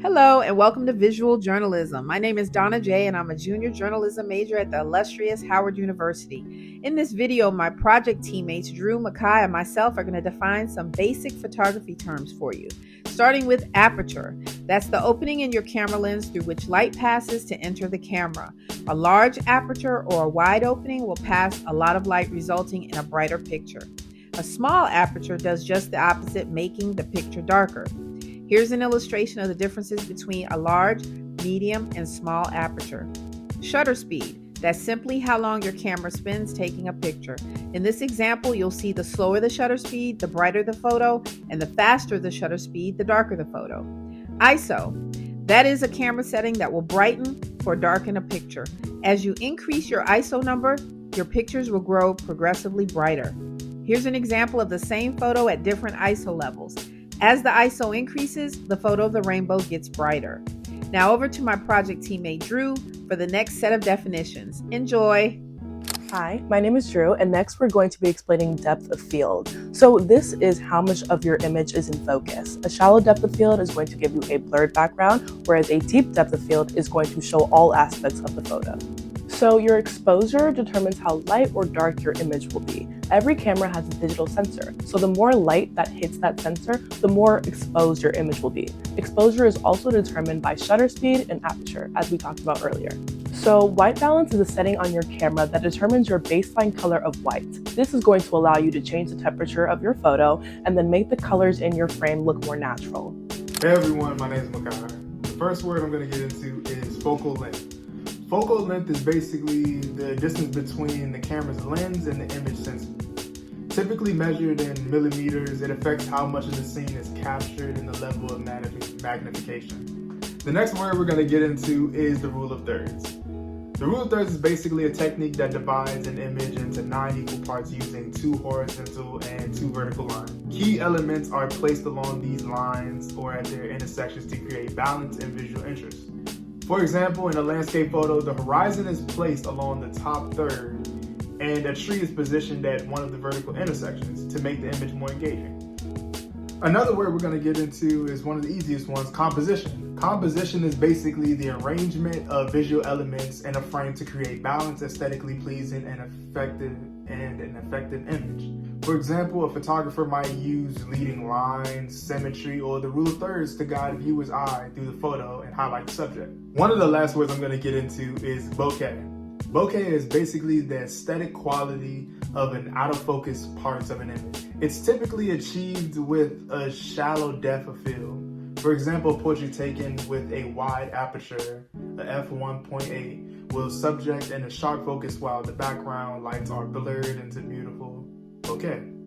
Hello and welcome to Visual Journalism. My name is Donna J and I'm a junior journalism major at the illustrious Howard University. In this video, my project teammates Drew, Makai, and myself are going to define some basic photography terms for you. Starting with aperture. That's the opening in your camera lens through which light passes to enter the camera. A large aperture or a wide opening will pass a lot of light, resulting in a brighter picture. A small aperture does just the opposite, making the picture darker. Here's an illustration of the differences between a large, medium, and small aperture. Shutter speed. That's simply how long your camera spends taking a picture. In this example, you'll see the slower the shutter speed, the brighter the photo, and the faster the shutter speed, the darker the photo. ISO. That is a camera setting that will brighten or darken a picture. As you increase your ISO number, your pictures will grow progressively brighter. Here's an example of the same photo at different ISO levels. As the ISO increases, the photo of the rainbow gets brighter. Now over to my project teammate Drew for the next set of definitions. Enjoy! Hi, my name is Drew, and next we're going to be explaining depth of field. So this is how much of your image is in focus. A shallow depth of field is going to give you a blurred background, whereas a deep depth of field is going to show all aspects of the photo. So your exposure determines how light or dark your image will be. Every camera has a digital sensor, so the more light that hits that sensor, the more exposed your image will be. Exposure is also determined by shutter speed and aperture, as we talked about earlier. So white balance is a setting on your camera that determines your baseline color of white. This is going to allow you to change the temperature of your photo and then make the colors in your frame look more natural. Hey everyone, my name is Makai. The first word I'm going to get into is focal length. Focal length is basically the distance between the camera's lens and the image sensor. Typically measured in millimeters, it affects how much of the scene is captured and the level of magnification. The next word we're going to get into is the rule of thirds. The rule of thirds is basically a technique that divides an image into 9 equal parts using 2 horizontal and 2 vertical lines. Key elements are placed along these lines or at their intersections to create balance and visual interest. For example, in a landscape photo, the horizon is placed along the top third and a tree is positioned at one of the vertical intersections to make the image more engaging. Another word we're going to get into is one of the easiest ones, composition. Composition is basically the arrangement of visual elements in a frame to create balance, aesthetically pleasing, and an effective image. For example, a photographer might use leading lines, symmetry, or the rule of thirds to guide a viewer's eye through the photo and highlight the subject. One of the last words I'm going to get into is bokeh. Bokeh is basically the aesthetic quality of an out-of-focus parts of an image. It's typically achieved with a shallow depth of field. For example, a portrait taken with a wide aperture, a f1.8, will subject in a sharp focus while the background lights are blurred into beautiful bokeh.